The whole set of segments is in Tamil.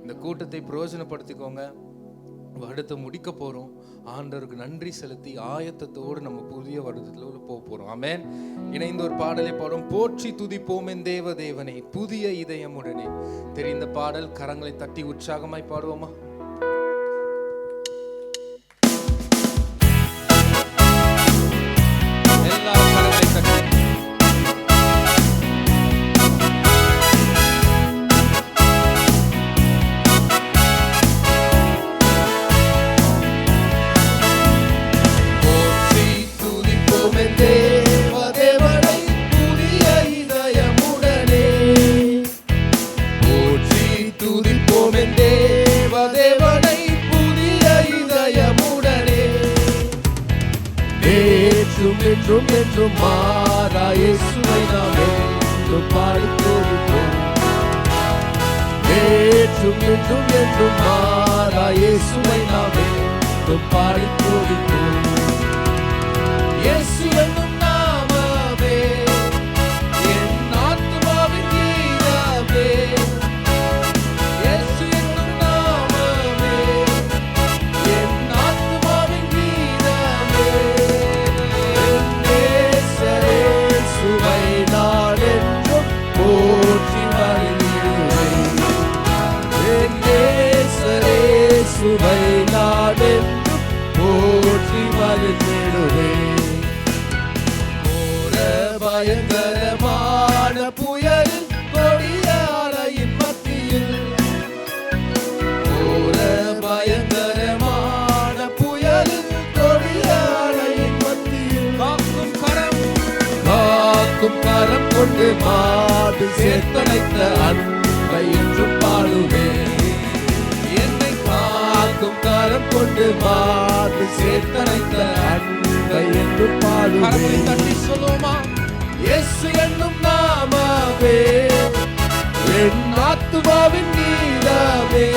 இந்த கூட்டத்தை பிரயோஜனப்படுத்திக்கோங்க. வருடத்தை முடிக்க போறோம். ஆண்டவருக்கு நன்றி செலுத்தி ஆயத்தத்தோடு நம்ம புதிய வருடத்துல போக போறோம். ஆமென். இணைந்த ஒரு பாடலை பாடும். போற்றி துதிப்போம் என் தேவ தேவனை புதிய இதயமுடனே. தெரிந்த பாடல். கரங்களை தட்டி உற்சாகமாய் பாடுவோமா? எல்லாரும் கரங்களை தட்டி என்றும் என்றும் மாறா இயேசுவை நாம் என்றும் பாடித் துதிப்போம். என்றும் என்றும் என்றும் மாறா இயேசுவை நாம் என்றும் பாடித் துதிப்போம். இயேசு என்னும் நாமமே என் ஆத்துமாவின் கீதமே. இயேசு என்னும் நாமமே என் ஆத்துமாவின் கீதமே. சுவை நான் என்றும் போற்றி மகிழ்ந்திடுவேன். சுவை நான் என்றும் போற்றி மகிழ்ந்திடுவேன். கோர பயங்கரமான புயலில் கொடிய அலையின் மத்தியில், கோர பயங்கரமான புயலில் கொடிய அலையின் மத்தியில் காக்கும் கரம் கொண்டு மாடு சேர்த்தழைத்த அன்பை என்றும் பாடுவேன். என்னை காக்கும் கரம் கொண்டு மாடு சேர்த்தழைத்த அன்பை என்றும் பாடுவேன். தட்டி சொல்லுமா? இயேசு என்னும் நாமமே என் ஆத்துமாவின் கீதமே.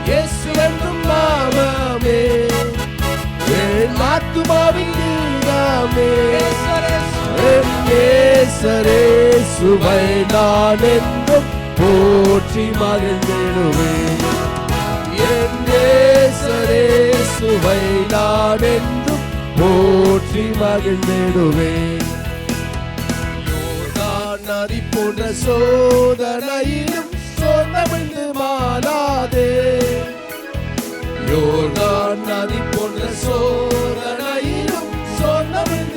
இயேசு என்னும் நாமமே என் ஆத்துமாவின் கீதமே. சுவை நான் என்றும் போற்றி மகிழ்ந்திடுவேன். சுவை நான் என்றும் போற்றி மகிழ்ந்திடுவேன். யோர்தான் நதி போன்ற சோதனையிலும் சோர்ந்தமிழ்ந்து மாறாதே. யோர்தான் நதி போன்ற சோதனையிலும் சோர்ந்தமிழ்ந்து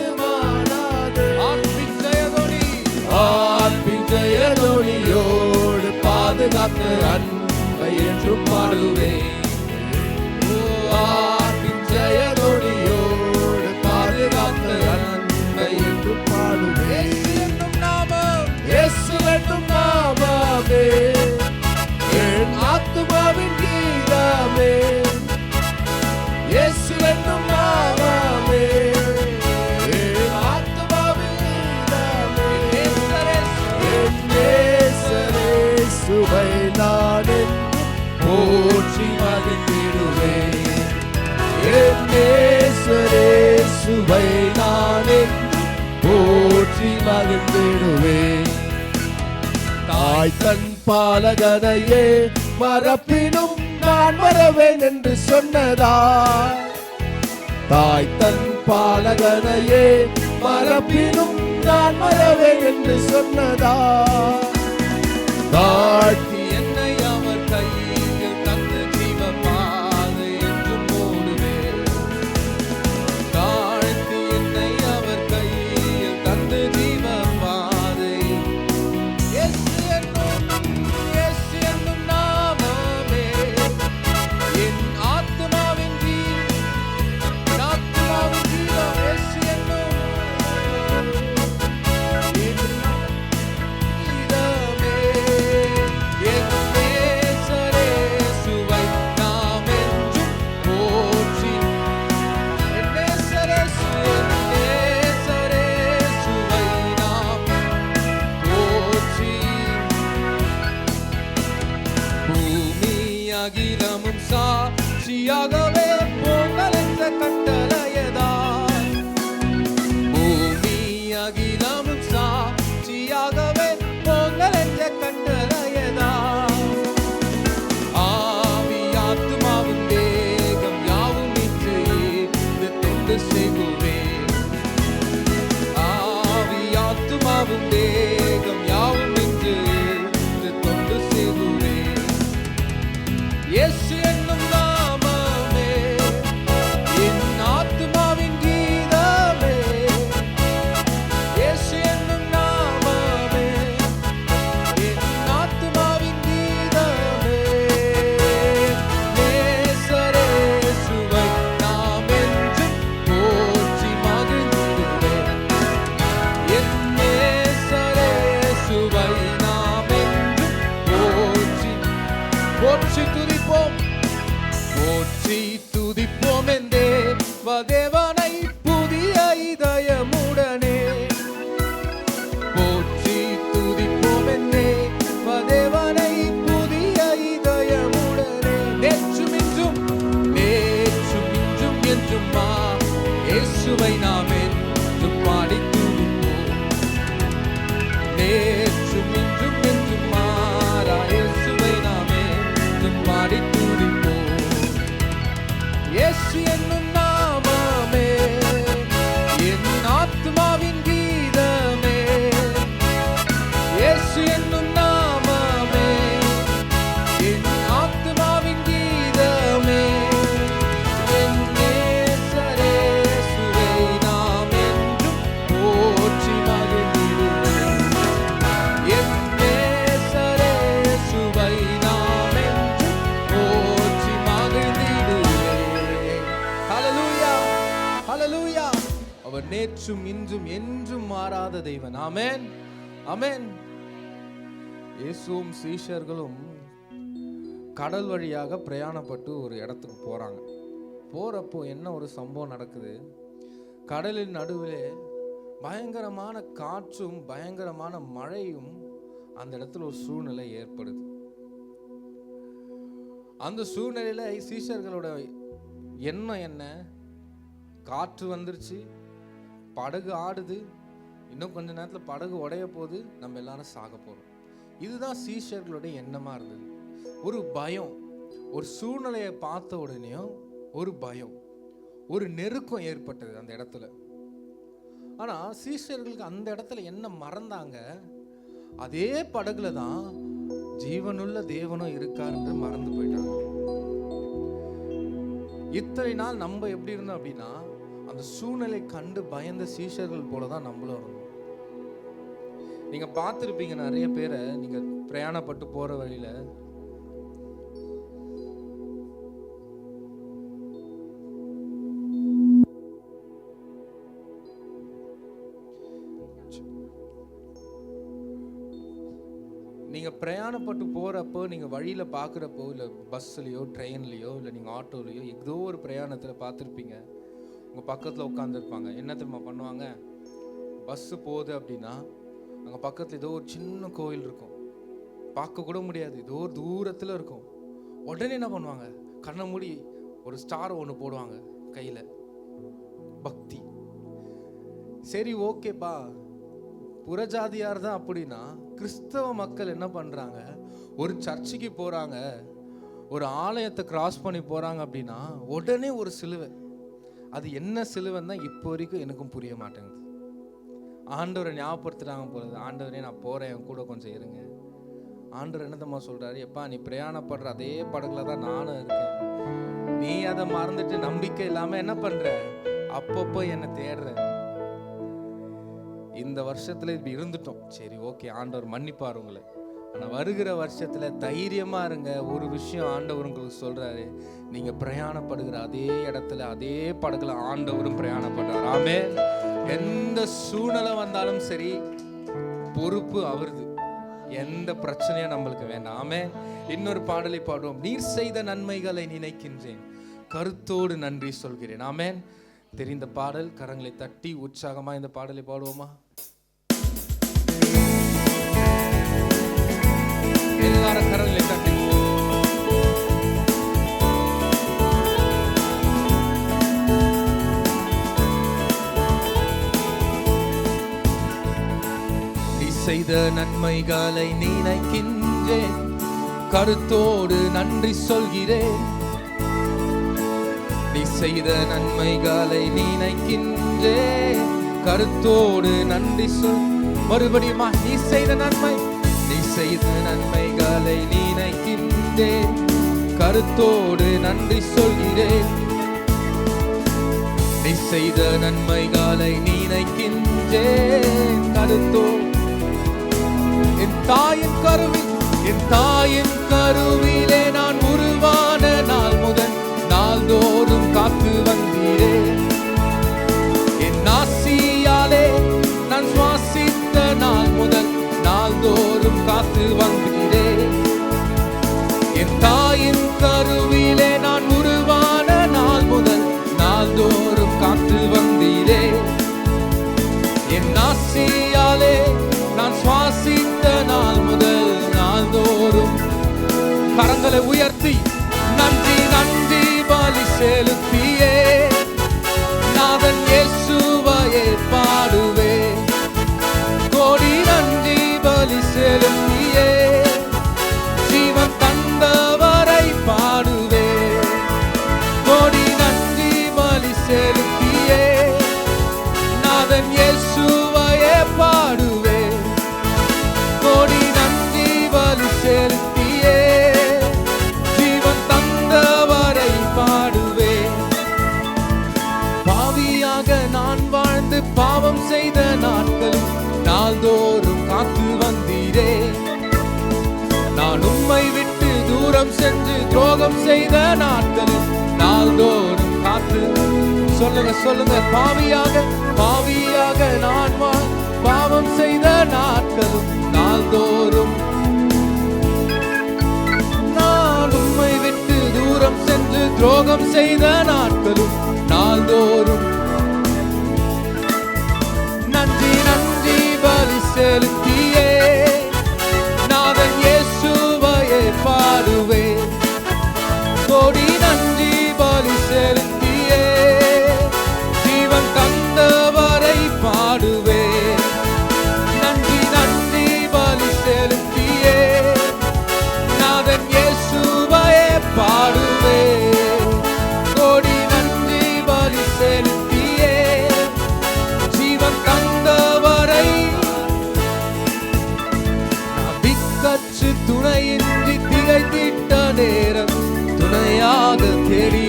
ஜெயதொனியோடு பாதுகாத்த அன்பை என்றும் பாடுவேன். ஜெயதொனியோடு பாதுகாத்த அன்பை என்றும் பாடுவேன். இயேசு என்னும் நாமமே என் ஆத்துமாவின் கீதமே. இயேசு என்னும் நாமமே சுவை நான் என்றும் போற்றி மகிழ்ந்திடுவேன். சுவை நான் என்றும் போற்றி மகிழ்ந்திடுவேன். தாய் தன் பாலகனையே மறப்பினும் நான் மறவேன் என்று சொன்னதா. தாய் தன் பாலகனையே மறப்பினும் நான் மறவேன் என்று சொன்னதா. தாழ்த்தி என்னை அவர் கையில் தந்து ஜீவ பாதை என்றும் ஓடுவேன். தாழ்த்தி என்னை அவர் கையில் தந்து ஜீவ பாதை. இயேசு என்னும் நாமமே என் ஆத்துமாவின் கீதம். இயேசு என்னும் அகிலமும் சாட்சியாகவே பொங்கல் என்ற கட்டளையதாய். பூமி அகிலமும் சாட்சியாகவே பொங்கல் என்ற கட்டளையதாய். போற்றி துதிப்போம், போற்றி துதிப்போம் என் தேவனை புதிய இதயமுடனே. போற்றி துதிப்போம் என் தேவனை புதிய இதயமுடனே. நேற்றும் இன்றும் என்றும் இயேசுவை நாம் என்றும் பாடி துதிப்போம். நேற்றும் இன்றும் என்றும் மாறா இயேசுவை நாம் என்றும் பாடி துதிப்போம். இயேசு என்னும் நாமமே என் ஆத்துமாவின் கீதமே. இயேசு என்னும் நாமமே என் ஆத்துமாவின் கீதமே. என் நேசரேசுவை நாம் என்றும் போற்றி மகிழ்ந்திடுவேன். என் நேசரேசுவை நாம் என்றும் போற்றி மகிழ்ந்திடுவேன். ஹல்லேலூயா, ஹல்லேலூயா. அவர் நேற்றும் இன்றும் என்றும் மாறாத தெய்வன். ஆமென், ஆமென். இயேசுவும் சீஷர்களும் கடல் வழியாக பிரயாணப்பட்டு ஒரு இடத்துக்கு போறாங்க. போறப்போ என்ன ஒரு சம்பவம் நடக்குது? கடலின் நடுவிலே பயங்கரமான காற்றும் பயங்கரமான மழையும் அந்த இடத்துல ஒரு சூழ்நிலை ஏற்படுது. அந்த சூழ்நிலையில சீஷர்களோட எண்ணம் என்ன? காற்று வந்துருச்சு, படகு ஆடுது, இன்னும் கொஞ்ச நேரத்துல படகு உடைய போது, நம்ம எல்லாரும் சாக போறோம். இதுதான் சீஷர்களுடைய எண்ணமா இருந்தது. ஒரு பயம், ஒரு சூழ்நிலையை பார்த்த உடனேயும் ஒரு பயம், ஒரு நெருக்கம் ஏற்பட்டது அந்த இடத்துல. ஆனா சீஷர்களுக்கு அந்த இடத்துல என்ன மறந்தாங்க? அதே படகுல தான் ஜீவனுள்ள தேவனும் இருக்காருன்னு மறந்து போயிட்டாங்க. இத்தனை நாள் நம்ம எப்படி இருந்தோம் அப்படின்னா, அந்த சூழ்நிலை கண்டு பயந்த சீஷர்கள் போலதான் நம்மளும் இருந்தோம். நீங்க பார்த்திருப்பீங்க நிறைய பேரை, நீங்க பிரயாணப்பட்டு போற வழியில நீங்க பிரயாணப்பட்டு போறப்போ, நீங்க வழியில பாக்குறப்போ, இல்ல பஸ்லயோ ட்ரெயின்லயோ இல்ல நீங்க ஆட்டோலயோ ஏதோ ஒரு பிரயாணத்துல பார்த்திருப்பீங்க, உங்க பக்கத்துல உட்காந்துருப்பாங்க. என்ன தெரியுமா பண்ணுவாங்க? பஸ் போகுது அப்படின்னா அங்க பக்கத்துல ஏதோ ஒரு சின்ன கோயில் இருக்கும், பார்க்க கூட முடியாது, ஏதோ ஒரு தூரத்துல இருக்கும். உடனே என்ன பண்ணுவாங்க? கண்ணை மூடி ஒரு ஸ்டார் ஒன்று போடுவாங்க கையில. பக்தி. சரி, ஓகேப்பா, புறஜாதியார் தான் அப்படின்னா, கிறிஸ்தவ மக்கள் என்ன பண்றாங்க? ஒரு சர்ச்சுக்கு போறாங்க, ஒரு ஆலயத்தை கிராஸ் பண்ணி போறாங்க அப்படின்னா உடனே ஒரு சிலுவை. அது என்ன சிலுவைன்னு தான் இப்போ வரைக்கும் எனக்கும் புரிய மாட்டேங்குது. ஆண்டவரை ஞாபகப்படுத்துறாங்க போல. ஆண்டவரே நான் போறேன், என் கூட கொஞ்சம் இருங்க. ஆண்டவர் என்னதம்மா சொல்றாரு? எப்பா, நீ பிரயாணப்படுற அதே படகுல தான் நானும் இருக்கேன். நீ அதை மறந்துட்டு நம்பிக்கை இல்லாம என்ன பண்ற? அப்பப்போ என்னை தேடுற. இந்த வருஷத்துல இப்படி இருந்துட்டோம், சரி ஓகே, ஆண்டவர் மன்னிப்பார் உங்களை. ஆனா வருகிற வருஷத்துல தைரியமா இருங்க. ஒரு விஷயம் ஆண்டவர் உங்களுக்கு சொல்றாரு, நீங்க பிரயாணப்படுகிற அதே இடத்துல அதே படகுல ஆண்டவரும் பிரயாணப்படுறாரு. ஆமென். எந்த சூழ்நிலை வந்தாலும் சரி, பொறுப்பு அவருது. எந்த பிரச்சனையும் நம்மளுக்கு வேண்டாம். ஆமென். இன்னொரு பாடலை பாடுவோம். நீர் செய்த நன்மைகளை நினைக்கின்றேன், கருத்தோடு நன்றி சொல்கிறேன். ஆமென். தெரிந்த பாடல், கரங்களை தட்டி உற்சாகமா இந்த பாடலை பாடுவோமா? எல்லாரும் கரங்களை தட்டி. நீ செய்த நன்மைகளை நினைக்கின்றேன், கருத்தோடு நன்றி சொல்கிறேன். நீ செய்த நன்மைகளை நினைக்கின்றேன், கருத்தோடு நன்றி சொல். மறுபடியுமா? நீ செய்த நன்மைகளை நினைக்கின்றேன், கருத்தோடு நன்றி சொல்கிறேன். நீ செய்த நன்மைகளை நினைக்கின்றேன், கருத்தோடு. என் தாயின் கருவிலே நான் உருவான நாள் முதல் நாள்தோறும் காத்து வந்தீரே. என் ஆசியாலே நான் சுவாசித்த நாள் முதல் நாள்தோறும் காத்து வந்தீரே. என் கரங்களை உயர்த்தி நன்றி நன்றி பலி செலுத்தியே நாதன் இயேசுவையே பாடுவே. கோடி நன்றி பலி செலுத்தியே ஜீவன் தந்தவரை பாடுவே. கோடி நன்றி பலி செலுத்தியே நாதன் இயேசுவையே பாடுவே. கோடி நன்றி பலி செலுத்தியே ஜீவன் தந்தவரை பாடுவே. பாவியாக நான் வாழ்ந்து பாவம் செய்த நாட்களும் நாள்தோறும் காத்து வந்தீரே. நான் உம்மை விட்டு தூரம் சென்று துரோகம் செய்த நாட்களும் நாள்தோறும் காத்து. சொல்லுங்க சொல்லுங்க, பாவியாக நான் பாவம் செய்த நாட்களும் நாள்தோறும். நான் உம்மை விட்டு தூரம் சென்று துரோகம் செய்த நாட்களும் நாள்தோறும். நன்றி நன்றி பலி செலுத்தியே நாதன் இயேசுவையே பாடுவே. கோடி நன்றி பலி செலுத்தியே ஜீவன் தந்தவரை பாடுவே. நன்றி நன்றி பலி செலுத்தியே நாதன் இயேசுவையே பாடுவே. கோடி நன்றி பலி செலுத்தியே ஜீவன் தந்தவரை. திக்கற்று துணையின்றி திகைத்திட்ட நேரம் துணையாக தேடி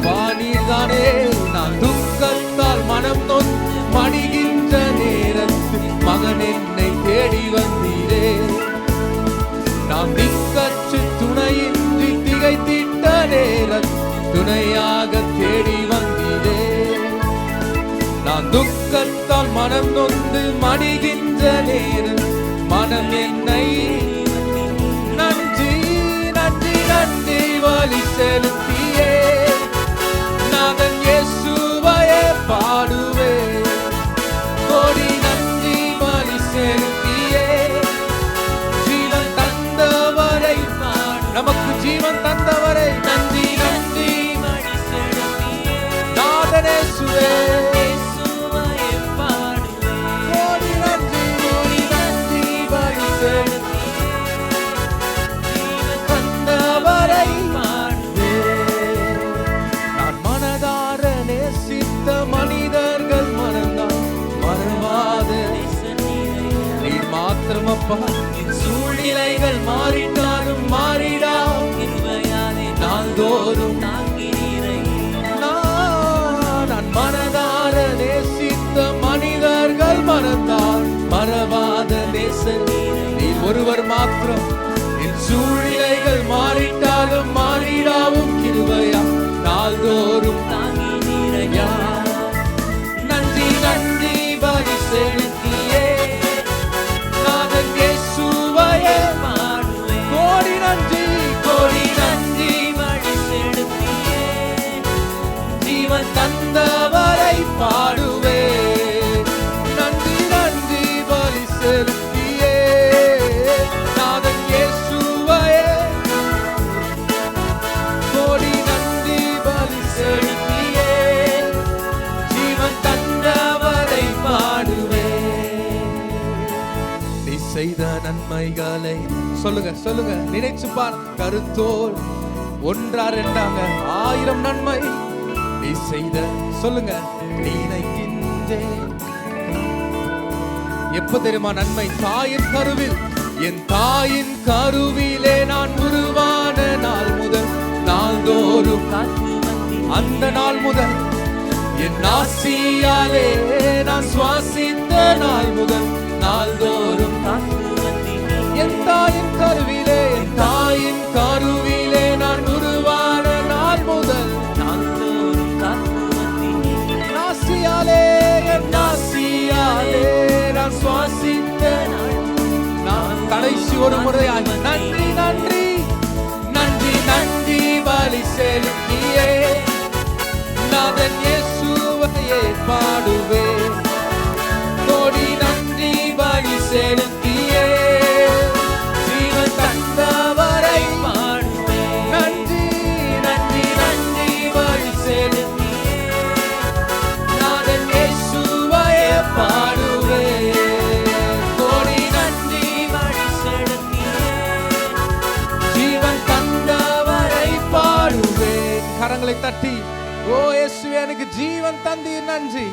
வானீர்தானே. நான் துக்கத்தால் மனம் மடிகின்ற நேரத்தில் மகன் என்னை தேடி வந்தீரே. நான் திக்கற்று துணையின்றி திகைத்திட்ட நேரம் துணையாக தேடி வந்தீரே. நான் துக்கத்தால் மனம் மடிகின்ற நேரம் மனம் என்னை. நன்றி நன்றி நன்றி பலி செலுத்தியே நாதன் இயேசுவையே பாடுவே. கோடி நன்றி பலி செலுத்தியே ஜீவன் தந்தவரை நமக்கு ஜீவன் தந்தவரை. நன்றி நன்றி பலி செலுத்தியே நாதன் இயேசுவே சூழ்நிலைகள் மாறிட்டாலும் மாறிடா நாள்தோறும். நான் மனதார நேசித்த மனிதர்கள் மறந்தால் மறவாத நேசன் நீர் ஒருவர் மாத்திரம். என் சூழ்நிலைகள் மாறிட்டாலும் மாறிடாவும் கிருபையா நாள்தோறும். நன்றி நன்றி பலி செலுத்தியே நாதன் இயேசுவையே பாடுவே. கோடி நன்றி பலி செலுத்தியே ஜீவன் தந்தவரை பாடுவே. நன்றி நன்றி பலி செலுத்தியே நாதன் இயேசுவையே. கோடி நன்றி பலி செலுத்தியே ஜீவன் தந்தவரை பாடுவே. நீ செய்த நன்மைகளை சொல்லுங்க சொல்லுங்க நினைச்சு பார். கருத்தோல் ஒன்றா ரெண்டாங்க 1000 நன்மை நீ செய்த. சொல்லுங்க நினைக்கின்றேன். எப்ப தெரியுமா நன்மை? தாயின் கருவில், என் தாயின் கருவிலே நான் உருவான நாள் முதல் நாள்தோறும். அந்த நாள் முதல் என் நாசியாலே நான் சுவாசித்த நாள் முதல் நாள்தோறும். என் தாயின் கருவிலே, என் தாயின் கருவிலே நான் உருவான நாள் முதல் நாசியாலே, என் நாசியாலே நான் சுவாசித்த நாள். நான் கடைசி ஒரு முறையாக நன்றி நன்றி நன்றி நன்றி பலி செலுத்தியே நாதன் இயேசுவையே பாடுவே. கோடி நன்றி பலி செலுத்தியே கரங்களை தட்டி, ஓ இயேசுவே எனக்கு ஜீவன் தந்தீர் நன்றி,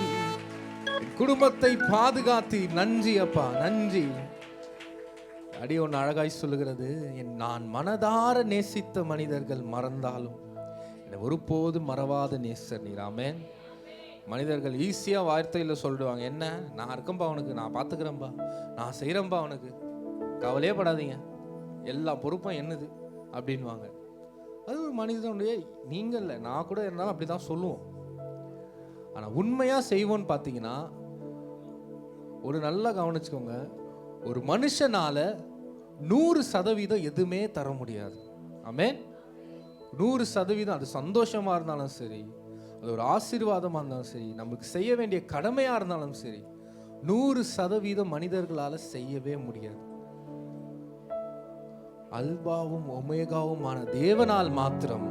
குடும்பத்தை பாதுகாத்தி நன்றி அப்பா நன்றி. அடி ஒன்று அழகாய் சொல்லுகிறது, நான் மனதார நேசித்த மனிதர்கள் மறந்தாலும் என்னை ஒருபோதும் மறவாத நேசர் நீர். ஆமென். மனிதர்கள் ஈஸியாக வார்த்தையில் சொல்லிடுவாங்க, என்ன நான் இருக்கேன்பா அவனுக்கு, நான் பார்த்துக்கிறேன்பா, நான் செய்கிறேன்பா அவனுக்கு, கவலையே படாதீங்க, எல்லா பொறுப்பும் என்னது அப்படின்வாங்க. அது ஒரு மனிதனுடைய, நீங்கள் இல்லை நான் கூட இருந்தாலும் அப்படி தான் சொல்லுவோம். ஆனால் உண்மையாக செய்வோன்னு பார்த்தீங்கன்னா, ஒரு நல்லா கவனிச்சுக்கோங்க, ஒரு மனுஷனால 100% எதுவுமே தர முடியாது. ஆமென். 100% அது சந்தோஷமா இருந்தாலும் சரி, அது ஒரு ஆசீர்வாதமா இருந்தாலும் சரி, நமக்கு செய்ய வேண்டிய கடமையா இருந்தாலும் சரி, 100% மனிதர்களால செய்யவே முடியாது. அல்பாவும் ஒமேகாவுமான தேவனால் மாத்திரம்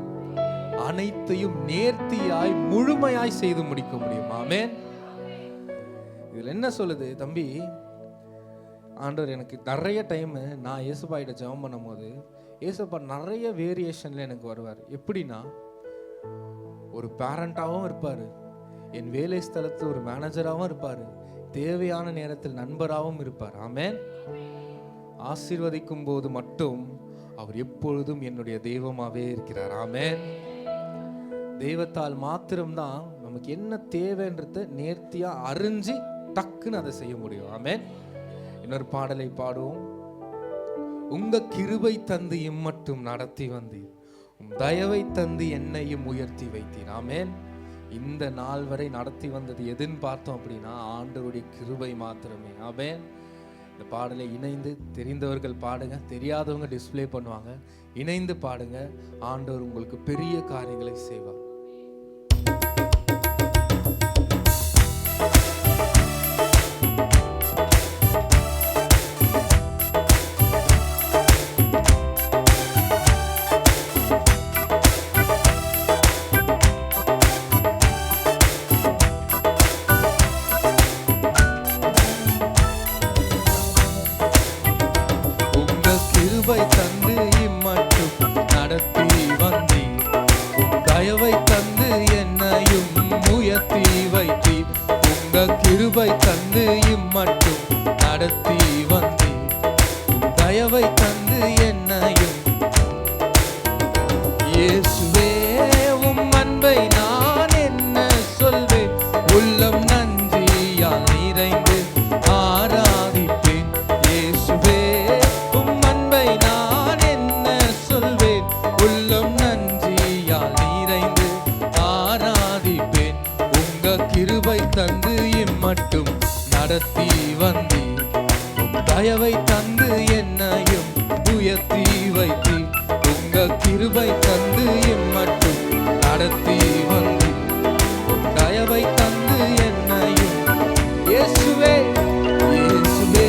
அனைத்தையும் நேர்த்தியாய் முழுமையாய் செய்து முடிக்க முடியும். ஆமென். இதுல என்ன சொல்லுது, தம்பி ஆண்டவர் எனக்கு நிறைய டைம் நான் இயேசுப்பாயிட்ட ஜெபம் பண்ணும் போது இயேசுப்பா நிறைய வேரியேஷன்ல எனக்கு வருவார். எப்படின்னா, ஒரு பேரண்டாகவும் இருப்பார், என் வேலை ஸ்தலத்தில் ஒரு மேனேஜராகவும் இருப்பார், தேவையான நேரத்தில் நண்பராகவும் இருப்பார். ஆமென். ஆசீர்வதிக்கும் போது மட்டும் அவர் எப்பொழுதும் என்னுடைய தெய்வமாகவே இருக்கிறார். ஆமென். தெய்வத்தால் மாத்திரம்தான் நமக்கு என்ன தேவைன்றத நேர்த்தியா அறிஞ்சு டக்குன்னு அதை செய்ய முடியும். ஆமென். இன்னொரு பாடலை பாடுவோம். உங்க கிருபை தந்து இம்மட்டும் நடத்தி வந்தீர், உம் தயவை தந்து என்னையும் உயர்த்தி வைத்தீர். ஆமென். இந்த நாள் வரை நடத்தி வந்தது எதுன்னு பார்த்தோம் அப்படின்னா ஆண்டவருடைய கிருபை மாத்திரமே. ஆமென். இந்த பாடலை இணைந்து தெரிந்தவர்கள் பாடுங்க, தெரியாதவங்க டிஸ்பிளே பண்ணுவாங்க, இணைந்து பாடுங்க. ஆண்டவர் உங்களுக்கு பெரிய காரியங்களை செய்வார். தந்து இம்மட்டும் நடத்தி வந்தீர், தயவை தந்து என்னையும் உயர்த்தி வைத்தீர். உங்க கிருபை தந்து இம்மட்டும் நடத்தி வந்தீர், தயவை தந்து என்னையும். இயேசுவே உம் அன்பை நான் என்ன சொல்வேன், உள்ளம் நன்றியால் நிறைந்து ஆராதிப்பேன். இயேசுவே கிருபை தந்து இம்மட்டும் நடத்தி வந்தீர், தயவை தந்து என்னையும் உயர்த்தி வைத்தீர். உங்க கிருபை தந்து இம்மட்டும் நடத்தி வந்தீர், தயவை தந்து என்னையும். இயேசுவே இயேசுவே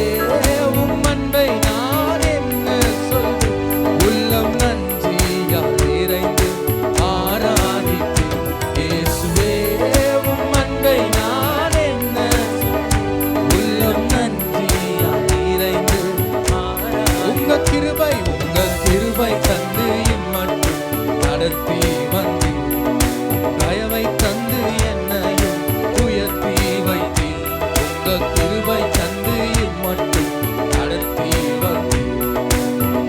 உம் அன்பை நான் என்ன சொல்வேன், உள்ளம் நன்றியால் நிறைந்து ஆராதித்தேன். இயேசுவே கிருபை தந்து இம்மட்டும் நடத்தி வந்தீர், தயவை தந்து என்னையும் உயர்த்தி வைத்தீர். உங்க கிருபை தந்து இம்மட்டும் நடத்தி வந்தீர்,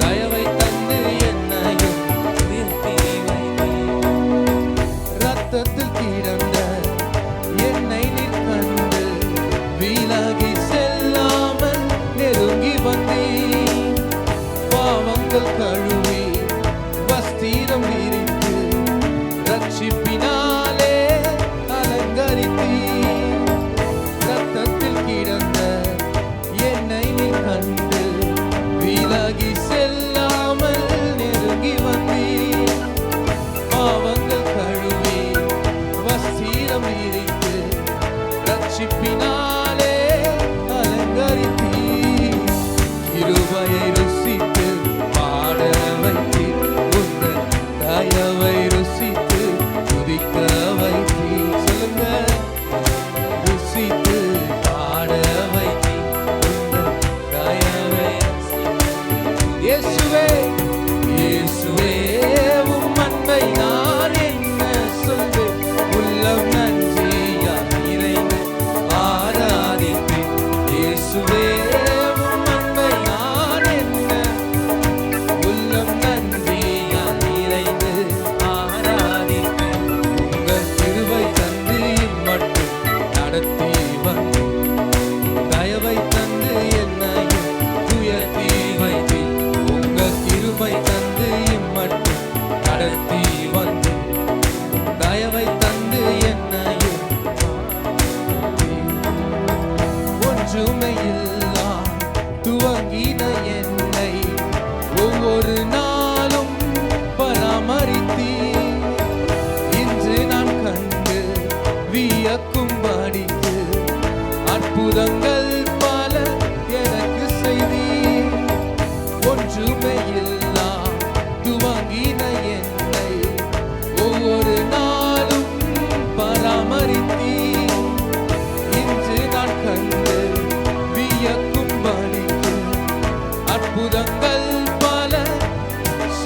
தயவை தந்து என்னையும் உயர்த்தி வைத்தீர். ரத்தத்தில் கிடந்த என்னை நீர் கண்டு விலகி செல்லாமல் நெருங்கி வந்தீர். பாவங்கள் கழுவி வஸ்திரம் விரித்து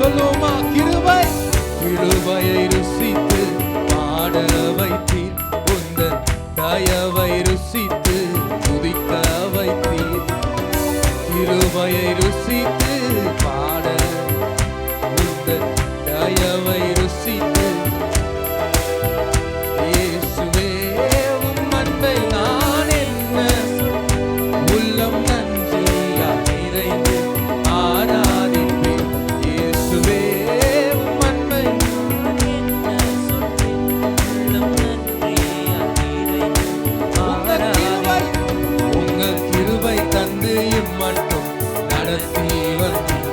சொல்லுவோமா? கிருபை கிருபையை ருசித்து பாட வைத்தீர், உந்தன் தயவை ருசித்து துதிக்க வைத்தீர். கிருபையை ருசித்து பாட, உந்தன் தயவை ருசித்து, இயேசுவே உம் அன்பை நான் என்ன உள்ளம் நன்றியால் நிறைந்து ஆராதிப்பேன். இயேசுவே உம் அன்பை நான் என்ன சொல்வேன், உள்ளம் நன்றியால் நிறைந்து ஆராதிப்பேன். உங்கள் கிருபை தந்து இம்மட்டும் நடத்தி வந்தீர்,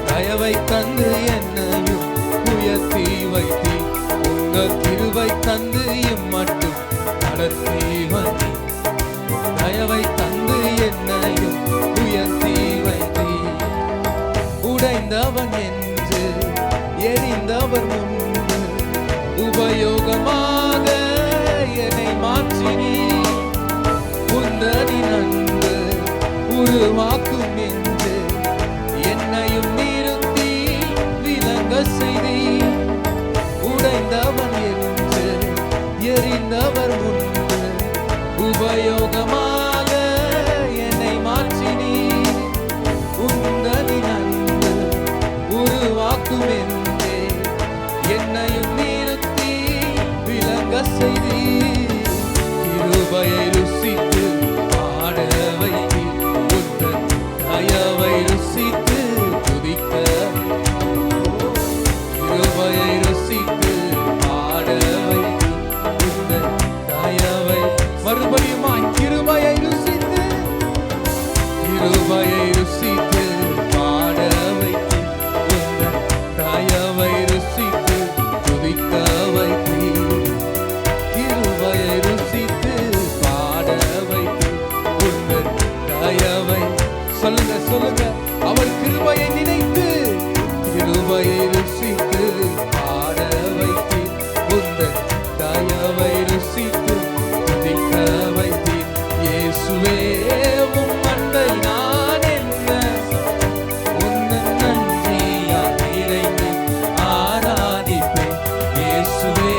தயவை தந்து என்னையும் உயர்த்தி வைத்தீர். உங்கள் கிருபை தந்து இம்மட்டும் நடத்தி வந்தீர், தயவை தந்து என்னையும் உயர்த்தி வைத்தீர். உடைந்தவன் என்று எரிந்தவர் முன்பு உபயோகமாக என்னை மாற்றினீர். உந்தனின் அன்பு உருவாக்கும் என்று என்னையும் நிறுத்தி விளங்க செய்தீர். உடைந்தவன் என்று எரிந்தவர் முன்பு உபயோகமாக என்னை மாற்றினீர். உந்தனின் அன்பு உருவாக்கும் என்றே என்னையும் நிறுத்தி விளங்க செய்தீர். கிருபையை ருசித்து பாட வைத்தீர், உந்தன் தயவை ருசித்து துதிக்க. கிருபையை ருசித்து பாட வைத்தீர், உந்தன் தயவை. மறுபடியுமாய் கிருபையை ருசித்து, கிருபையை ருசித்து பாட வைத்தீர், உந்தன் தயவை ருசித்து துதிக்க வைத்தீர். கிருபையை ருசித்து பாட வைத்தீர், உந்தன் தயவை. சொல்லுங்க சொல்லுங்க, அவர் கிருபையை நினைத்து, கிருபையை ருசித்து பாட வைத்தீர், உந்தன் தயவை ருசித்து துதிக்க வைத்தீர். இயேசுவே உம் அன்பை நான் என்ன உந்தன் நன்றியால் நிறைந்து ஆராதிப்பேன். இயேசுவே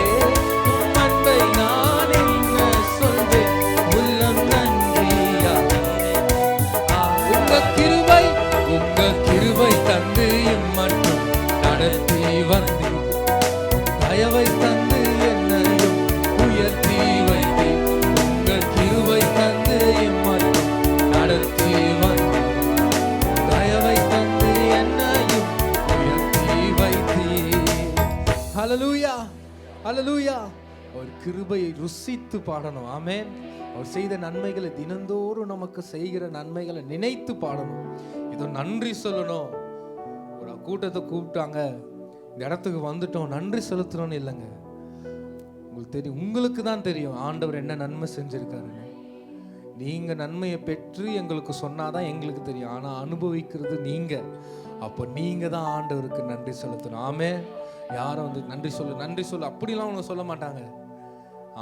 உம் அன்பை நான் என்ன சொல்வேன், உள்ளம் நன்றியால் உங்க கிருபை, உங்க கிருபை தந்து இம்மட்டும் நடத்தி வந்தீர், தயவை தந்து என்னையும் உயர்த்தி வைத்தீர். உங்க கிருபை தந்து இம்மட்டும் நடத்தி வந்தீர், தயவை தந்து என்னையும் உயர்த்தி வைத்தீர். ஹல்லேலூயா ஹல்லேலூயா. அவர் கிருபையை ருசித்து பாடணும். ஆமென். அவர் செய்த நன்மைகளை தினந்தோறும் நமக்கு செய்கிற நன்மைகளை நினைத்து பாடணும். இதோ நன்றி சொல்லணும். ஒரு கூட்டத்தை கூப்பிட்டாங்க, இந்த இடத்துக்கு வந்துட்டோம், நன்றி செலுத்தணும்னு இல்லைங்க. உங்களுக்கு தெரியும், உங்களுக்கு தான் தெரியும் ஆண்டவர் என்ன நன்மை செஞ்சிருக்காருன்னு. நீங்க நன்மையை பெற்று எங்களுக்கு சொன்னாதான் எங்களுக்கு தெரியும். ஆனா அனுபவிக்கிறது நீங்க. அப்போ நீங்க தான் ஆண்டவருக்கு நன்றி செலுத்தணும். ஆமே. யாரும் வந்து நன்றி சொல்லு அப்படிலாம் அவங்க சொல்ல மாட்டாங்க.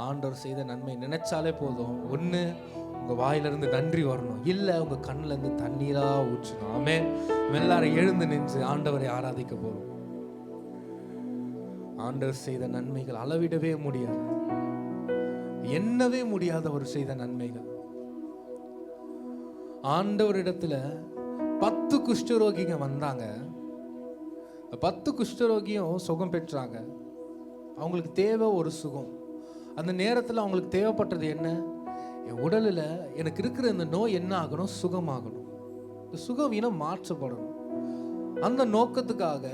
ஆண்டவர் செய்த நன்மை நினைச்சாலே போதும். ஒன்று உங்க வாயிலிருந்து நன்றி வரணும், இல்லை உங்க கண்ணுல இருந்து தண்ணீரா ஊற்றணும். ஆமே. எல்லாரும் எழுந்து நின்று ஆண்டவரை ஆராதிக்க போறோம். ஆண்டவர் செய்த நன்மைகள் அளவிடவே முடியாது, எண்ணவே முடியாத ஒரு செய்த நன்மைகள். ஆண்டவரிடத்துல 10 குஷ்டரோகிங்க வந்தாங்க. 10 குஷ்டரோகியும் சுகம் பெற்றாங்க. அவங்களுக்கு தேவை ஒரு சுகம். அந்த நேரத்தில் அவங்களுக்கு தேவைப்பட்டது என்ன? என் உடலில் எனக்கு இருக்கிற இந்த நோய் என்ன ஆகணும்? சுகமாகணும். இந்த சுகவீனம் மாற்றப்படணும். அந்த நோக்கத்துக்காக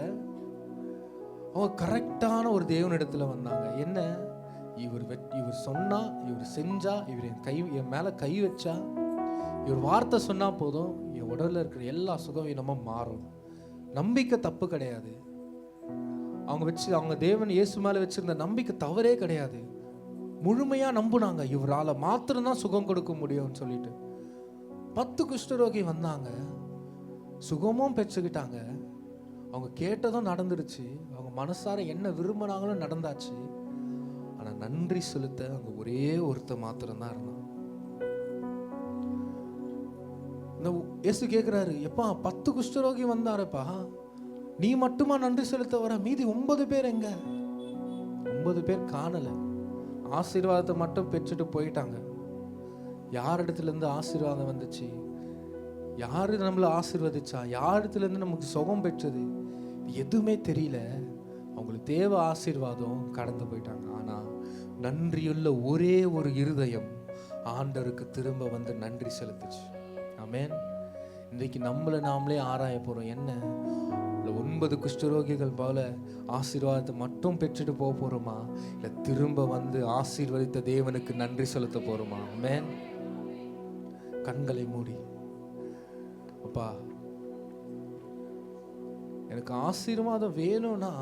அவங்க கரெக்டான ஒரு தேவனிடத்துல வந்தாங்க. என்ன? இவர் சொன்னா, இவர் செஞ்சா, இவர் என் மேல கை வச்சா, இவர் வார்த்தை சொன்னா போதும், என் உடல்ல இருக்கிற எல்லா சுகவீனமும் மாறும். நம்பிக்கை தப்பு கிடையாது. அவங்க தேவன் இயேசு மேல வச்சிருந்த நம்பிக்கை தவறே கிடையாது. முழுமையா நம்புனாங்க, இவரால மாத்திரம்தான் சுகம் கொடுக்க முடியும்னு சொல்லிட்டு. 10 குஷ்டரோகி வந்தாங்க, சுகமும் பெற்றுக்கிட்டாங்க. அவங்க கேட்டதும் நடந்துருச்சு. அவங்க மனசார என்ன விரும்பினாங்களோ நடந்தாச்சு. ஆனா நன்றி செலுத்த அவங்க ஒரே ஒருத்த மாத்திரம்தான் இருந்தாங்க. இயேசு கேட்கிறாரு, எப்பா 10 குஷ்டரோகி வந்தாரப்பா, நீ மட்டுமா நன்றி செலுத்த வர? மீதி 9 பேர் எங்க? 9 பேர் காணல. ஆசீர்வாதத்தை மட்டும் பெற்றுட்டு போயிட்டாங்க. யார் இடத்துல இருந்து ஆசீர்வாதம் வந்துச்சு? யாரு நம்மளை ஆசீர்வதிச்சா? யார் இடத்துல இருந்து நமக்கு சுகம் பெற்றது? எதுவுமே தெரியல. அவங்களுக்கு தேவை ஆசீர்வாதம், கடந்து போயிட்டாங்க. ஆனா நன்றியுள்ள ஒரே ஒரு இருதயம் ஆண்டவருக்கு திரும்ப வந்து நன்றி செலுத்துச்சு. ஆமென். இன்றைக்கு நம்மளை நாமளே ஆராய போறோம். என்ன 9 குஷ்டரோகிகள் போல ஆசீர்வாதத்தை மட்டும் பெற்றுட்டு போக போறோமா, இல்ல திரும்ப வந்து ஆசீர்வதித்த தேவனுக்கு நன்றி செலுத்த போறோமா? ஆமென். கண்களை மூடி, அப்பா எனக்கு ஆசீர்வாதம் வேணும்னா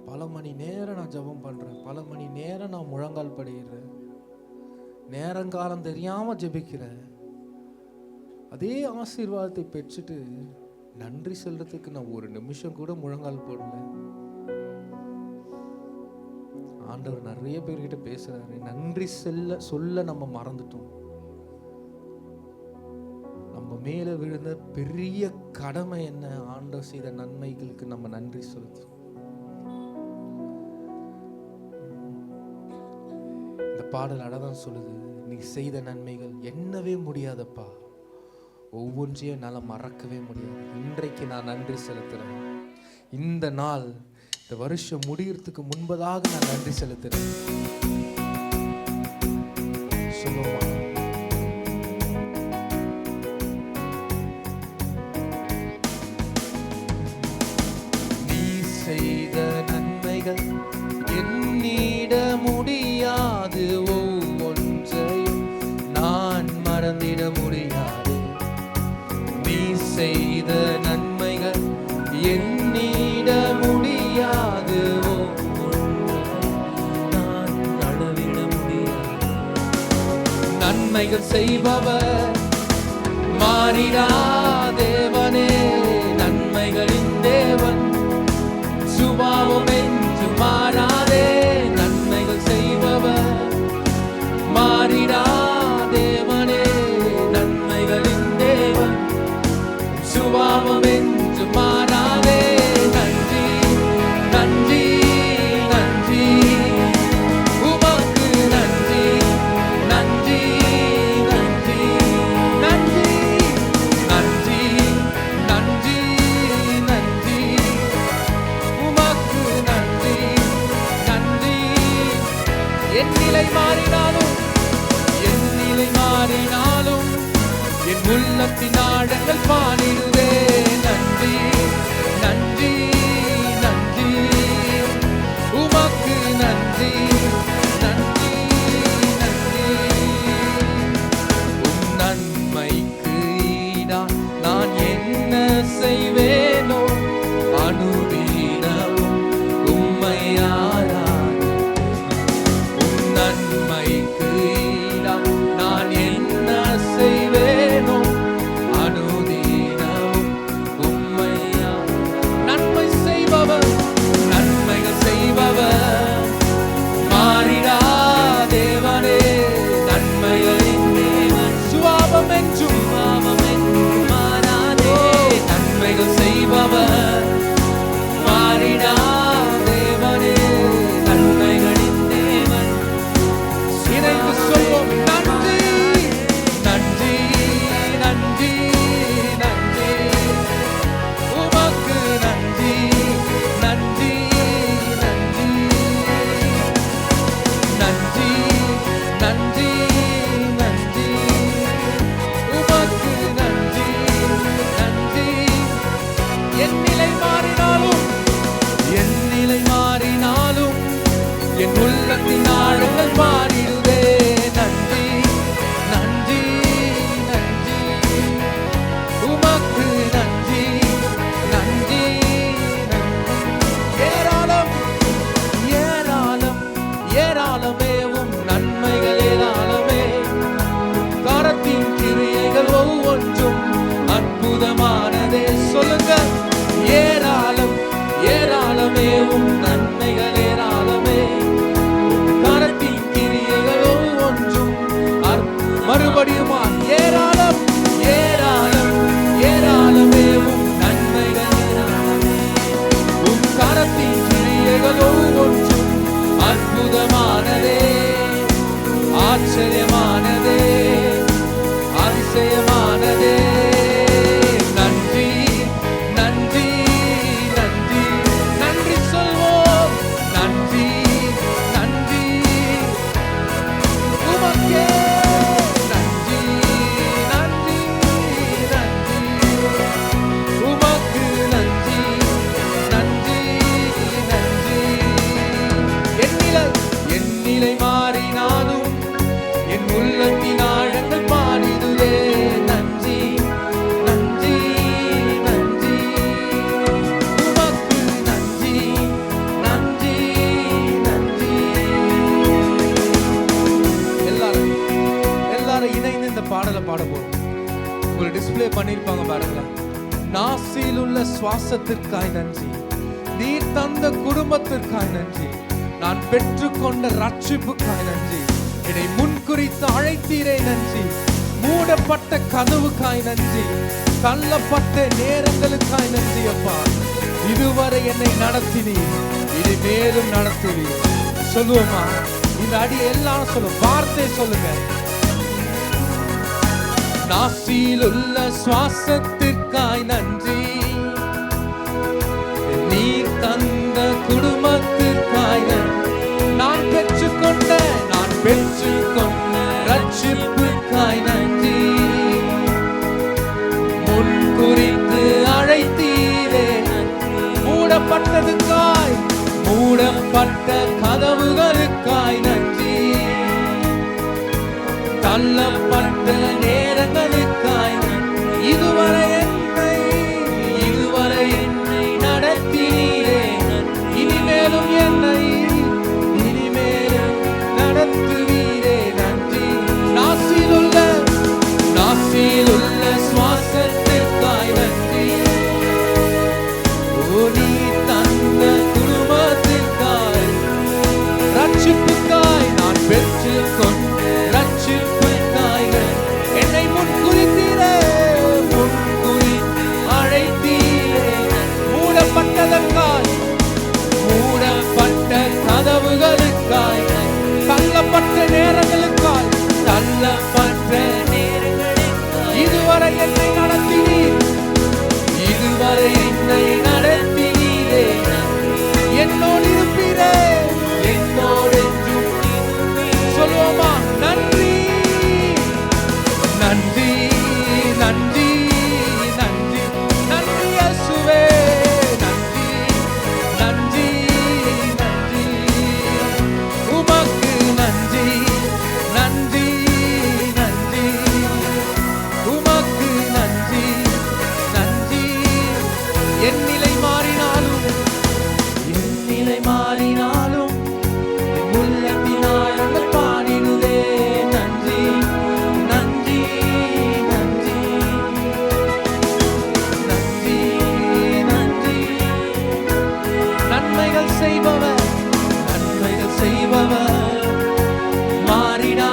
பல மணி நேரம் நான் ஜெபம் பண்றேன், பல மணி நேரம் நான் முழங்கால் படிக்கிறேன், நேரங்காலம் தெரியாம ஜெபிக்கிறேன். அதே ஆசீர்வாதத்தை பெற்றுட்டு நன்றி சொல்றதுக்கு நான் ஒரு நிமிஷம் கூட முழங்கால் போடல. ஆண்டவர் நிறைய பேர்கிட்ட பேசுறாரு. நன்றி சொல்ல நம்ம மறந்துட்டோம். நம்ம மேல விழுந்த பெரிய கடமை என்ன? ஆண்டவர் செய்த நன்மைகளுக்கு நம்ம நன்றி செலுத்தணும். இந்த பாடல் அழகாக சொல்லுது, நீ செய்த நன்மைகள் எண்ணவே முடியாதப்பா, ஒவ்வொன்றையும் என்னால் மறக்கவே முடியாது. இன்றைக்கு நான் நன்றி செலுத்துறேன். இந்த நாள், இந்த வருஷம் முடியறதுக்கு முன்பதாக நான் நன்றி செலுத்துறேன். சொல்லுமா, நீ செய்த நன்மைகள் எண்ணிட முடியாது, ஒவ்வொன்றையும் நான் மறந்திட முடியாது. நீ செய்த நன்மைகள் எண்ணிட முடியாது, நான் அளவிட முடியாது. நன்மைகள் செய்பவர் மாறிடா தேவனே, நன்மைகளின் தேவன் சுபாவம் என்று மாறாதே. நன்மைகள் செய்பவர் மாறிடா தேவனே, நன்மைகளின் தேவன் சுபாவம் என்று மாறாதே. நன்றி நன்றி நன்றி உமக்கு நன்றி நன்றி நன்றி நன்றி நன்றி நன்றி நன்றி உமக்கு நன்றி நன்றி. என் நிலை மாறினாலும், என் நிலை மாறினாலும் என் உள்ளத்தின் ஆழங்கள் பாடிடுவே. நன்றி நன்றி நன்றி உமக்கு நன்றி நன்றி நன்றி. உம் நன்மைக்கு ஈடா நான் என்ன செய்வேனோ, அனுதினமும் உம்மை ஆராதிப்பேன். உம் நன்மைக்கு ஈடா நான் என்ன செய்வேனோ, அனுதினமும் உம்மை நன்மை செய்பவர், நன்மைகள் செய்பவர் மாறிடா தேவனே, நன்மைகளின் தேவன் சுபாவம் என்றும் மாறாதே. நன்மைகள் செய்பவர் மாறிடா தேவனே, நன்மைகளின் தேவன். இணைந்து சொல்வோம், நன்றி நன்றி நன்றி நன்றி உமக்கு நன்றி நன்றி நன்றி நன்றி நன்றி நன்றி உமக்கு நன்றி நன்றி. என் நிலை மாறினாலும், என் நிலை மாறினாலும் என் உள்ளத்தின் ஆழங்கள் மாறிடுவே. நன்றி நன்றி நன்றி உமக்கு நன்றி நன்றி நன்றி. ஏராளம் ஏராளம் ஏராளமே உம் நன்மைகள் ஏராளமே, கரத்தின் கிரியைகள் ஒவ்வொன்றும் அற்புதமானதே. சொல்லுங்க, ஏராளம் ஏராளமே உம் நன்மைகள் ஏராளமே, கரத்தின் கிரியைகள் ஒவ்வொன்றும் மறுபடியுமா, ஏராளம் ஏராளம் ஏராளமே உம் நன்மைகள் சுவாசத்திற்காய் நன்றி. நீர் தந்த குடும்பத்திற்காய் நன்றி. நான் பெற்றுக்கொண்ட ரட்சிப்புக்காய் நன்றி. என்னை முன்குறித்து அழைத்தீரே நன்றி. மூடப்பட்ட கதவுக்காய் நன்றி. தள்ளப்பட்ட நேரங்களுக்காய் நன்றி அப்பா. இதுவரை என்னை நடத்தினீர், இனி மேலும் நடத்துவீர். சொல்லுவோமா? இந்த அடி எல்லாரும் சொல்லுங்க, வார்த்தை சொல்லுங்க. நாசியில் உள்ள சுவாசத்திற்காய் நன்றி. நீர் தந்த குடும்பத்திற்காய் நன்றி. நான் பெற்றுக்கொண்ட ரட்சிப்புக்காய் நன்றி. முன்குறித்து அழைத்தீரே நன்றி. மூடப்பட்ட கதவுகளுக்காய் நன்றி. தள்ளப்பட்ட நேரங்களுக்காய் நன்றி. இதுவரை என்னை நடத்தினீரே நன்றி. இனிமேலும் என்னை நடத்துவீரே நன்றி. நாசியில் உள்ள சுவாசத்திற்காய் நன்றி. நீ தந்த குடும்பத்திற்காய் ரட்சிப்புக்காய் நான் பெற்றுக்கொண்ட ரட்சிப்புக்காய் என்னை முன்குறித்தீரே அழைத்தீரே. மூடப்பட்ட கதவுகளுக்காய் தள்ளப்பட்ட நேரங்களுக்காய் இதுவரை என்னை நடத்தினீர். நடத்தினீரே. என்னோடு இருப்பீரே. என்னோடு சொல்லுவோமா? நன்றி நன்றி நன்றி நன்றி நன்றி இயேசுவே. நன்றி நன்றி நன்றி உமக்கு நன்றி நன்றி நன்றி உமக்கு நன்றி நன்றி. என் நிலை மாறினாலும் உள்ளத்தினாய் பாடிடுதே நன்றி நன்றி நன்றி நன்றி நன்றி. நன்மைகள் செய்பவர் மாறினா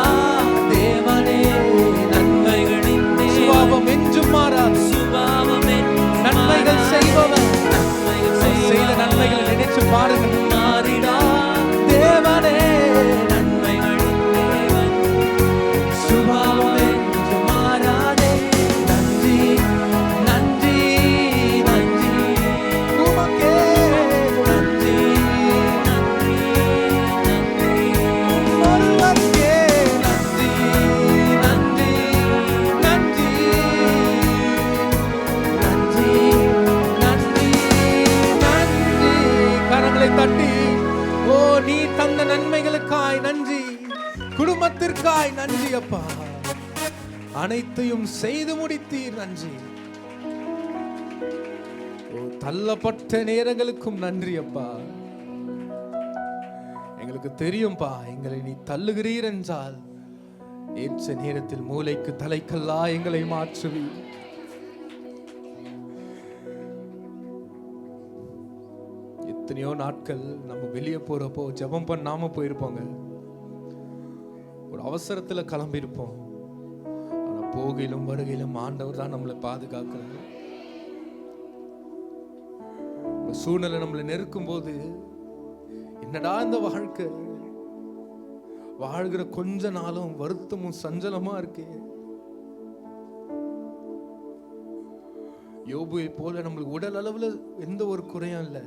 தேவனே. நன்மைகளின் சுபாவம் என்றும் மாறாது. நன்மைகள் செய்பவர் செய்த நன்மைகளை நினைச்சு பாருங்கள். மாறினா தேவனே. நன்மைகளின் தேவன் சுபாவம் என்று மாறாதே. நன்றி நன்றி நன்றி உமக்கே நன்றி நன்றி நன்றி ஒருவருக்கே நன்றி நன்றி நன்றி நன்றி நன்றி நன்றி. கரங்களை தட்டி, ஓ நீ தந்த நன்மைகளுக்காய் நன்றி, குடும்பத்திற்காய் நன்றி அப்பா. அனைத்தையும் செய்து முடித்தீர் நன்றி. ஓ தள்ளப்பட்ட நேரங்களுக்கும் நன்றி அப்பா. எங்களுக்கு தெரியும்பா, எங்களை நீ தள்ளுகிறீர் என்றால் ஏற்ற நேரத்தில் மூளைக்கு தலைக்கல்லா எங்களை மாற்றுவீர். எத்தனையோ நாட்கள் நம்ம வெளியே போறப்போ ஜெபம் பண்ணாம போயிருப்போங்க. ஒரு அவசரத்துல கிளம்பி இருப்போம். ஆனா போகையிலும் வருகையிலும் ஆண்டவர் தான் நம்மளை பாதுகாக்கிறார். சூழ்நிலை நம்மளை நெருக்கும் போது என்னடா இந்த வாழ்க்கை, வாழ்கிற கொஞ்ச நாளும் வருத்தமும் சஞ்சலமா இருக்கு. யோபுவை போல நம்மளுக்கு உடல் அளவுல எந்த ஒரு குறையும் இல்லை,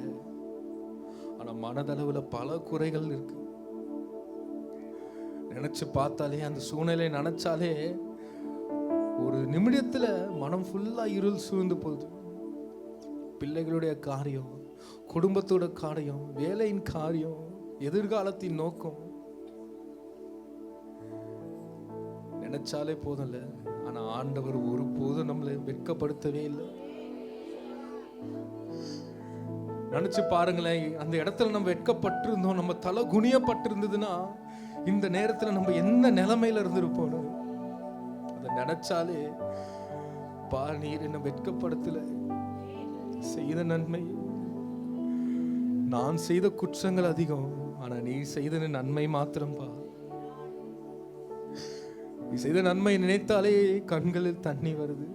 ஆனா மனதளவுல பல குறைகள் இருக்கு. நினைச்சு பார்த்தாலே, அந்த சூழ்நிலை நினைச்சாலே ஒரு நிமிடத்துல மனம் ஃபுல்லா இருள் சூழ்ந்து போகுது. பிள்ளைகளுடைய காரியம், குடும்பத்தோட காரியம், வேலையின் காரியம், எதிர்காலத்தின் நோக்கம் நினைச்சாலே போதும்ல. ஆனா ஆண்டவர் ஒருபோதும் நம்மளை வெட்கப்படுத்தவே இல்லை. நினைச்சு பாருங்களேன், அந்த இடத்துல நம்ம வெட்கப்பட்டிருந்தோம், நம்ம தலை குனியப்பட்டிருந்ததுன்னா இந்த நேரத்துல நம்ம என்ன நிலைமையில இருந்திருப்போம். அதை நினைச்சாலே, பா நீர் என்ன வெட்கப்படுத்தல, செய்த நன்மை. நான் செய்த குற்றங்கள் அதிகம், ஆனா நீ செய்த நன்மை மாத்திரம்பா. நீ செய்த நன்மை நினைத்தாலே கண்களில் தண்ணி வருது.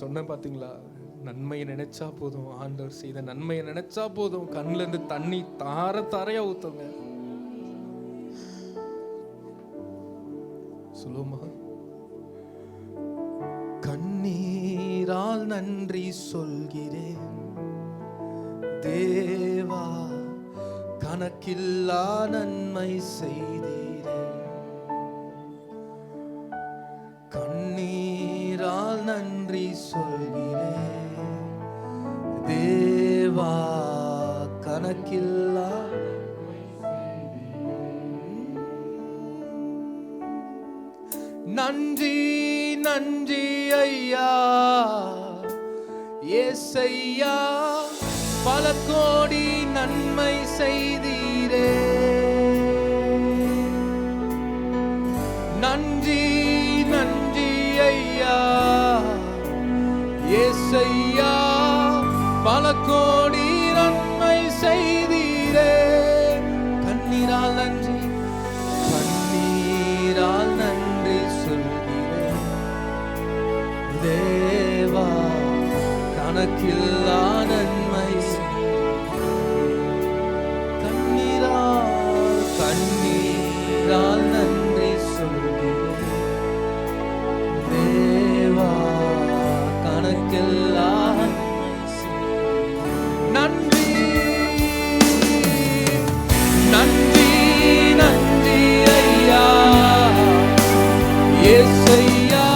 சொன்ன பாத்தீங்களா, நன்மையை நினைச்சா போதும், ஆண்டவர் செய்த நன்மையை நினைச்சா போதும், கண்ணுல இருந்து தண்ணி தார தாரையா ஊத்துங்க. சொல்லுமா, கண்ணீரால் நன்றி சொல்கிறேன் தேவா, கணக்கில்லா நன்மை செய்தீரே. கண்ணீரால் நன்றி சொல்கிறேன் தேவா, கணக்கில்லா. நன்றி நன்றி ஐயா ஏசையா, பல கோடி நன்மை செய்தீரே. நன்றி நன்றி ஐயா ஏசையா, பல கோடி நன்மை செய்தீரே. கண்ணீரால் நன்றி, கண்ணீரால் நன்றி சொல்கிறேன் தேவா, கணக்கில்லா நன்மை. கண்ணீரால் கண்ணீரால் நன்றி சொல்கிறேன் தேவா, கணக்கில்லா நன்றி. நன்றி நன்றி ஐயா ஏசையா,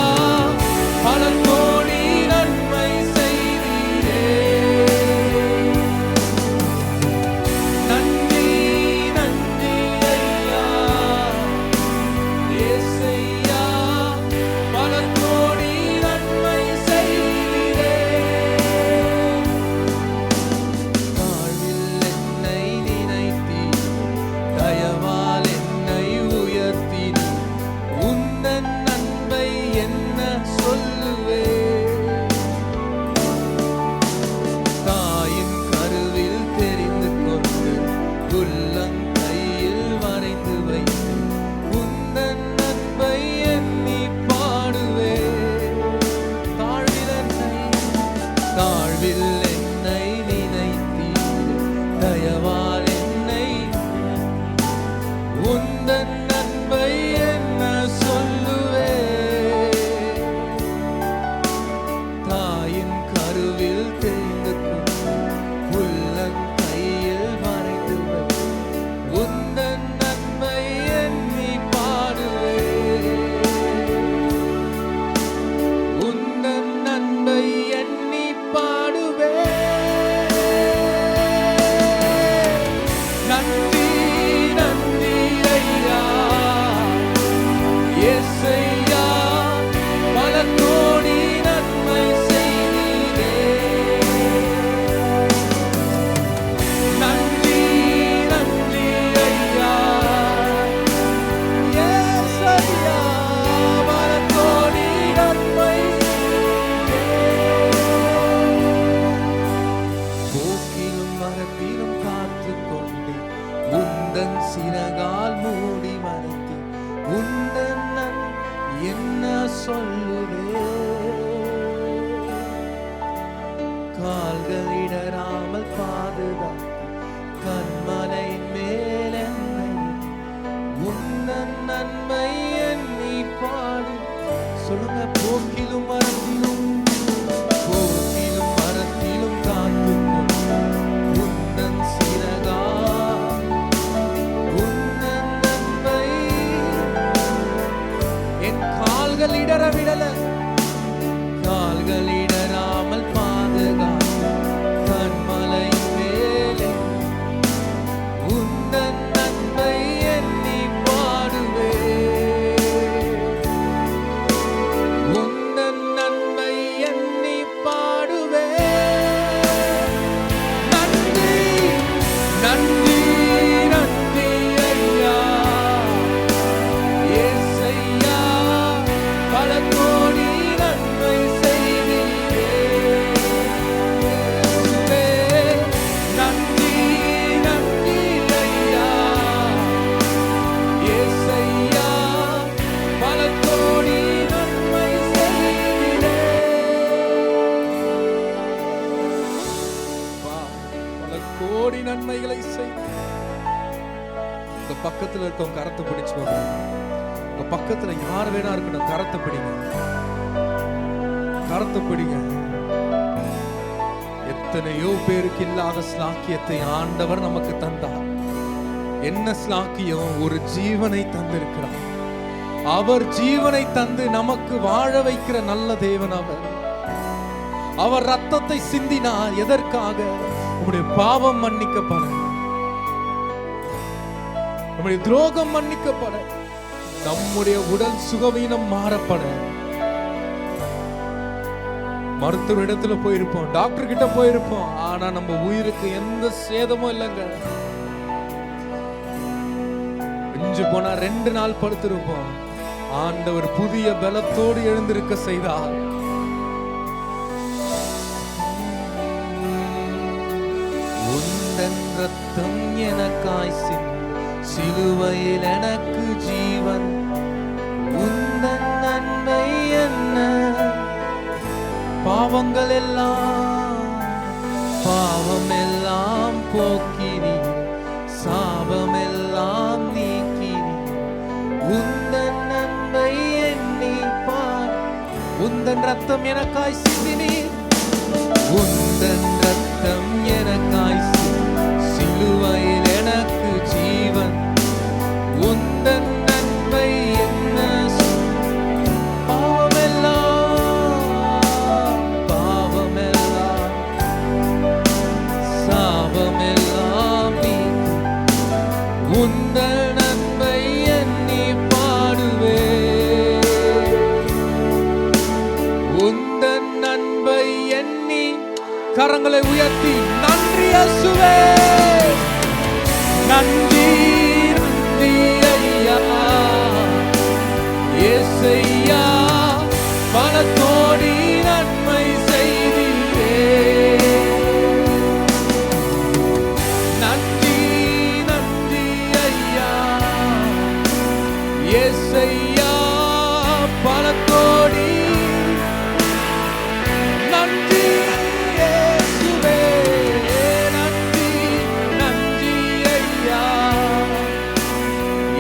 பல கோடி நன்மை செய்தீரே. நன்றி நன்றி ஐயா ஏசையா, பல கோடி நன்மை செய்தீரே. தாழ்வில் என்னை நினைத்தீர், தயவால் என்னை உயர்த்தினீர். உந்தன் நன்மை என்ன சொல்லுவேன்? தாயின் கருவில் தெரிந்து கொண்டு உள்ளங்கையில் வரைந்து வைத்து உந்தன் நன்மை எண்ணி பாடுவேன். தாழ்வில் என்னை நினைத்தீர், தயவால் என்னை, உந்தன் நன்மை என்ன சொல்லுவேன்? தாயின் கருவில் தெரிந்து கொண்டு உள்ளங்கையில் மறைந்து வைத்து உந்தன் நன்மை எண்ணி பாடுவேன். உந்தன் நன்மை எண்ணி பாடுவேன். நன்றி நன்றி ஐயா ஏசையா, பல கோடி நன்மை செய்தீரே. நன்றி நன்றி ஐயா ஏசையா, பல கோடி நன்மை செய்தீரே. போக்கிலும் மரத்திலும் காத்துக்கொண்டு உந்தன் சிறகால் மூடி மறைத்து உந்தன் என்ன சொல்லுவே? கால்கள் இடராமல் பாதுகாத்து கண்மலையின் மேல் என்னை உந்தன் நன்மை எண்ணி பாடு. சொல்லுங்க, போக்கிலும் மரத்திலும், போக்கிலும் மரத்திலும் காத்துக்கொண்டு உந்தன் சிறகால் உந்தன் நன்மை. என் கால்கள் இடர விடல, கால்கள் இடராமல் பாதுகாத்து கண்மலை மேலே உந்தன் நன்மை எண்ணி பாடுவே. உந்தன் நன்மைகளை செய்தீர். உங்க பக்கத்துல இருக்கவங்க கரத்தை பிடிச்சுக்கோங்க. உங்க பக்கத்துல யார் வேணா இருக்கணும், கரத்தை பிடிங்க, கரத்தை பிடிங்க. எத்தனையோ பேருக்கு இல்லாத ஸ்லாக்கியத்தை ஆண்டவர் நமக்கு தந்தார். என்ன ஸ்லாக்கியம்? ஒரு ஜீவனை தந்திருக்கிறார். அவர் ஜீவனை தந்து நமக்கு வாழ வைக்கிற நல்ல தேவன் அவர். அவர் ரத்தத்தை சிந்தினார். எதற்காக? உம்முடைய பாவம் மன்னிக்கப்பட, நம்முடைய துரோகம் மன்னிக்கப்பட, நம்முடைய உடல் சுகவீனம் மாறப்பட. மருத்துவ இடத்துல போயிருப்போம், டாக்டர் கிட்ட போயிருப்போம், ஆனா நம்ம உயிருக்கு எந்த சேதமும் இல்லைங்க. மிஞ்சு போனா 2 நாள் படுத்திருப்போம். ஆண்டவர் புதிய பலத்தோடு எழுந்திருக்க செய்தார். உந்தன் ரத்தம் எனக்காய் சிலுவையில் எனக்கு ஜீவன். உந்தன் நன்மை என்ன? பாவங்கள் எல்லாம் போக்கினீர், சாபமெல்லாம் நீக்கினீர். உந்தன் நன்மை எண்ணி பார். உந்தன் ரத்தம் எனக்காய் சிந்தினீர். உந்தன் ரத்தம் எனக்காய் சிலுவையில் எனக்கு ஜீவன். உந்தன் நன்மை என்ன? பாவமெல்லாம் சாபமெல்லாம் நீ. உந்தன் நன்மை எண்ணி பாடுவே. உந்தன் நன்மை எண்ணி கரங்களை உயர்த்தி நன்றி இயேசுவே, நன்றி நன்றி ஐயா இயேசையா, பல கோடி நன்மை செய்தீரே. நன்றி நன்றி ஐயா இயேசையா, பல கோடி நன்றி இயேசுவே. நன்றி நன்றி ஐயா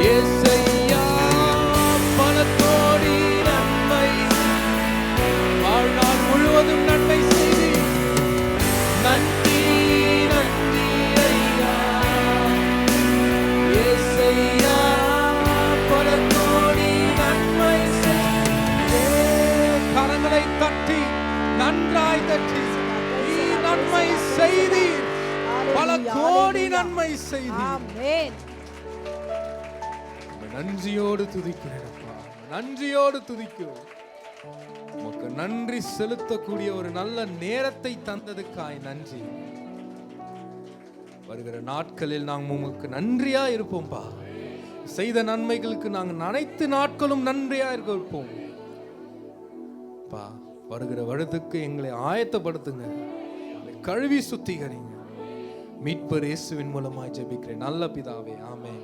இயேசையா, பல கோடி நன்மை வாழ்நாள் முழுவதும் நன்மை செய்தி. நன்றி நன்றி ஐயா இயேசையா, பல கோடி நன்மை செய்தி. கரங்களை தட்டி நன்றாய் தட்டி நன்மை செய்தீர், பல கோடி நன்மை செய்தீர். நன்றியோடு துதிக்கிறேன், நன்றியோடு துதிக்கிறோம். உமக்கு நன்றி செலுத்தக்கூடிய ஒரு நல்ல நேரத்தை தந்ததுக்காய் நன்றி. வருகிற நாட்களில் நாங்கள் உமக்கு நன்றியா இருப்போம்பா. செய்த நன்மைகளுக்கு நாங்கள் அனைத்து நாட்களும் நன்றியா இருப்போம் பா. வருகிற வருடத்துக்கு எங்களை ஆயத்தப்படுத்துங்க, கழுவி சுத்திகரிங்க. மீட்பர் இயேசுவின் மூலமாய் ஜெபிக்கிறேன் நல்ல பிதாவே, ஆமென்.